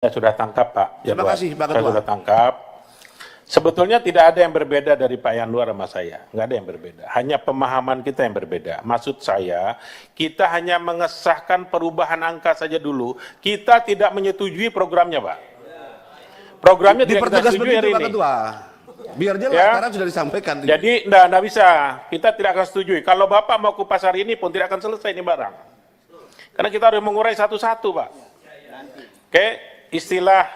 Saya sudah tangkap, Pak. Terima kasih, Pak Ketua. Saya sudah tangkap. Sebetulnya tidak ada yang berbeda dari Pak Yanluar sama saya. Nggak ada yang berbeda. Hanya pemahaman kita yang berbeda. Maksud saya, kita hanya mengesahkan perubahan angka saja dulu. Kita tidak menyetujui programnya, Pak. Programnya tidak kita setujui hari Pak ini. Ketua. Biar jelas, Ya. karena sudah disampaikan. Jadi, enggak bisa. Kita tidak akan setujui. Kalau Bapak mau kupas hari ini pun tidak akan selesai ini barang. Karena kita harus mengurai satu-satu, Pak. Oke, istilah,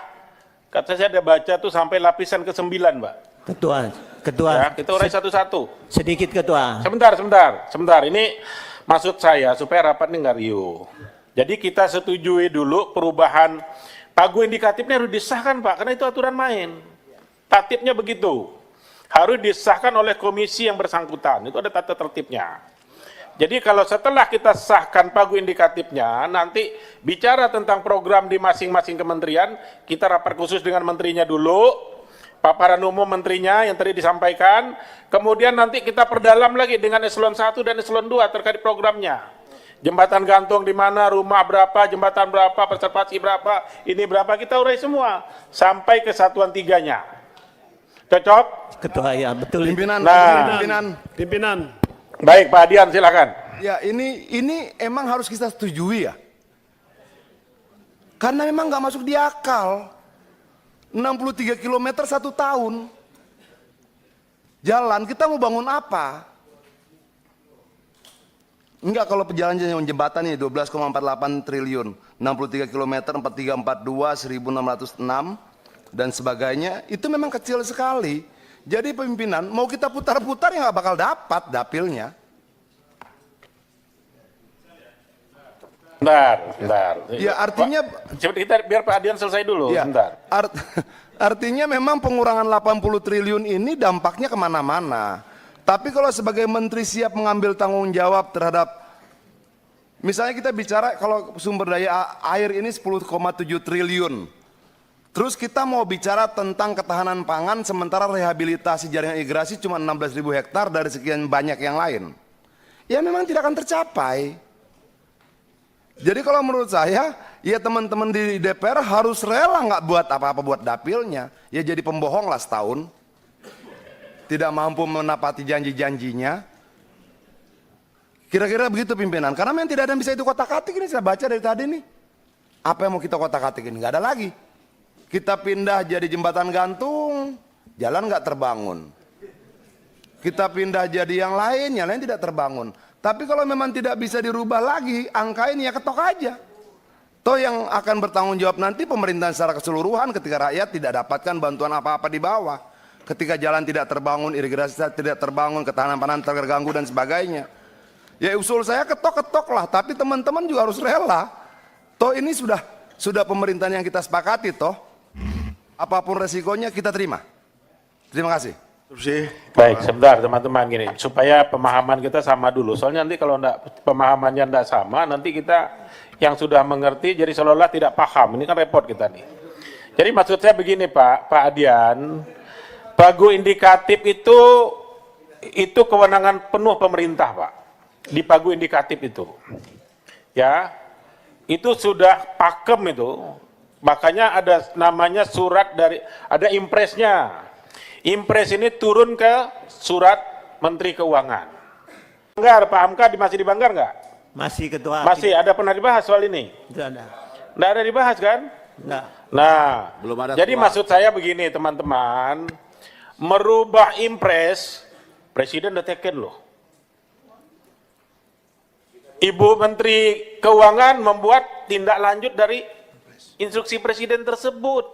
kata saya ada baca tuh sampai lapisan ke-9, Pak. Ketua, Ya, kita urai satu-satu. sedikit Ketua. Sebentar. Ini maksud saya supaya rapat ini nggak riuh. Jadi kita setujui dulu perubahan pagu indikatifnya harus disahkan, Pak, karena itu aturan main. Tatipnya begitu. Harus disahkan oleh komisi yang bersangkutan. Itu ada tata tertibnya. Jadi kalau setelah kita sahkan pagu indikatifnya, nanti bicara tentang program di masing-masing kementerian, kita rapat khusus dengan menterinya dulu, paparan umum menterinya yang tadi disampaikan, kemudian nanti kita perdalam lagi dengan eselon 1 dan eselon 2 terkait programnya. Jembatan gantung di mana, rumah berapa, jembatan berapa, konservasi berapa, ini berapa, kita urai semua, sampai ke satuan 3-nya. Cocok? Ketua, ya betul. Pimpinan, Nah. pimpinan. Baik, Pak Adian, silakan. Ya, ini emang harus kita setujui ya. Karena memang nggak masuk di akal. 63 km 1 tahun. Jalan, kita mau bangun apa? Enggak, kalau perjalanan jembatan ini 12,48 triliun. 63 km, 4342, 1606, dan sebagainya. Itu memang kecil sekali. Jadi pimpinan, mau kita putar-putar ya nggak bakal dapat dapilnya. Bentar. Ya artinya Coba kita biar Pak Adian selesai dulu, ya, bentar. artinya memang pengurangan 80 triliun ini dampaknya kemana-mana. Tapi kalau sebagai menteri siap mengambil tanggung jawab terhadap, misalnya kita bicara kalau sumber daya air ini 10,7 triliun. Terus kita mau bicara tentang ketahanan pangan sementara rehabilitasi jaringan irigasi cuma 16.000 hektar dari sekian banyak yang lain. Ya memang tidak akan tercapai. Jadi kalau menurut saya, ya teman-teman di DPR harus rela nggak buat apa-apa buat dapilnya. Ya jadi pembohong lah setahun. Tidak mampu menepati janji-janjinya. Kira-kira begitu pimpinan. Karena memang tidak ada yang bisa itu kotak-katik ini, saya baca dari tadi nih. Apa yang mau kita kotak-katik ini? Nggak ada lagi. Kita pindah jadi jembatan gantung, jalan nggak terbangun. Kita pindah jadi yang lain tidak terbangun. Tapi kalau memang tidak bisa dirubah lagi, angka ini ya ketok aja. Toh yang akan bertanggung jawab nanti pemerintahan secara keseluruhan ketika rakyat tidak dapatkan bantuan apa-apa di bawah. Ketika jalan tidak terbangun, irigasi tidak terbangun, ketahanan pangan terganggu dan sebagainya. Ya usul saya ketok-ketok lah, tapi teman-teman juga harus rela. Toh ini sudah pemerintahan yang kita sepakati toh. Apapun resikonya kita terima. Terima kasih. Baik, sebentar teman-teman gini, supaya pemahaman kita sama dulu. Soalnya nanti kalau pemahamannya enggak sama, nanti kita yang sudah mengerti jadi seolah-olah tidak paham. Ini kan repot kita nih. Jadi maksud saya begini Pak Adian, pagu indikatif itu kewenangan penuh pemerintah Pak. Di pagu indikatif itu. Ya, itu sudah pakem itu. Makanya ada namanya surat dari, ada impresnya. Impres ini turun ke surat Menteri Keuangan. Banggar, Pak Hamka masih di Banggar nggak? Masih Ketua. Masih, ada pernah dibahas soal ini? Tidak ada. Nggak ada dibahas kan? Enggak. Nah, Belum ada jadi keluar. maksud saya begini teman-teman, merubah impres, Presiden udah teken loh. Ibu Menteri Keuangan membuat tindak lanjut dari instruksi Presiden tersebut.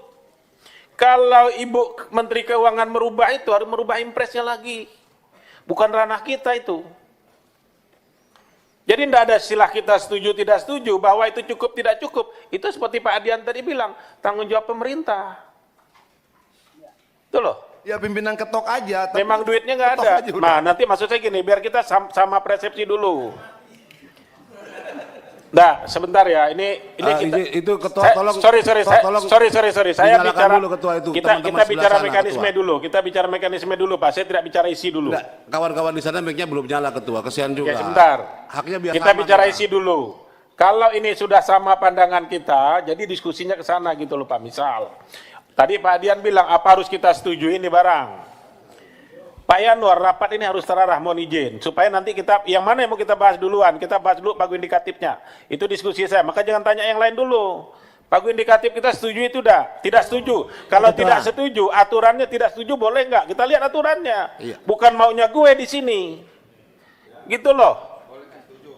Kalau Ibu Menteri Keuangan merubah itu, harus merubah impresnya lagi. Bukan ranah kita itu. Jadi tidak ada istilah kita setuju tidak setuju, bahwa itu cukup tidak cukup. Itu seperti Pak Adian tadi bilang, tanggung jawab pemerintah. Itu loh. Ya pimpinan ketok aja. Tapi Memang duitnya nggak ketok ada. aja udah. Nah nanti maksud saya gini, biar kita sama persepsi dulu. Nah, sebentar ya. Ini kita. itu ketua tolong. Sorry. Saya Dinyalakan bicara dulu ketua itu, kita teman-teman bicara sebelah sana, mekanisme ketua. dulu. Kita bicara mekanisme dulu, Pak. Saya tidak bicara isi dulu. Kawan-kawan di sana mic-nya belum nyala ketua, kesian juga. Ya, sebentar. Haknya biasa. Kita bicara isi dulu. Kalau ini sudah sama pandangan kita, jadi diskusinya ke sana gitu loh Pak. Misal, tadi Pak Adian bilang apa harus kita setujui ini barang. Pak Yanwar, rapat ini harus terarah, mohon izin. Supaya nanti kita, yang mana yang mau kita bahas duluan? Kita bahas dulu pagu indikatifnya. Itu diskusi saya, maka jangan tanya yang lain dulu. Pagu indikatif kita setuju itu dah, tidak setuju. Kalau Betul, tidak Pak. setuju, aturannya tidak setuju, boleh nggak? Kita lihat aturannya. Iya. Bukan maunya gue di sini. Gitu loh.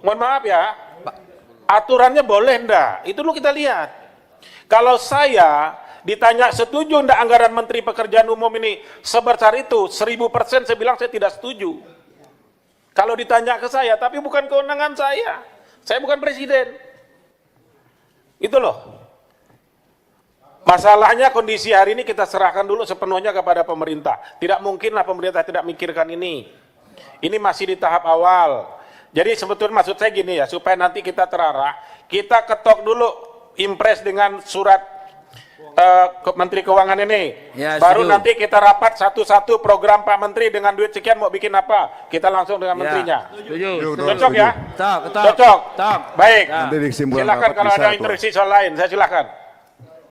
Mohon maaf ya. Aturannya boleh ndak? Itu dulu kita lihat. Kalau saya ditanya setuju ndak anggaran Menteri Pekerjaan Umum ini sebesar itu, 1000% saya bilang saya tidak setuju. Kalau ditanya ke saya, tapi bukan kewenangan saya. Saya bukan presiden. Itu loh. Masalahnya kondisi hari ini kita serahkan dulu sepenuhnya kepada pemerintah. Tidak mungkinlah pemerintah tidak mikirkan ini. Ini masih di tahap awal. Jadi sebetulnya maksud saya gini ya, supaya nanti kita terarah, kita ketok dulu impres dengan surat Menteri Keuangan ini. Ya, Baru setuju. nanti kita rapat satu-satu program Pak Menteri dengan duit sekian mau bikin apa. Kita langsung dengan menterinya. Setuju. Cocok ya? Ketok. Cocok. Ketok. Baik. Ya. Nanti disimpulan Silakan rapat kalau bisa, ada Tuan. intervensi soal lain, saya silakan.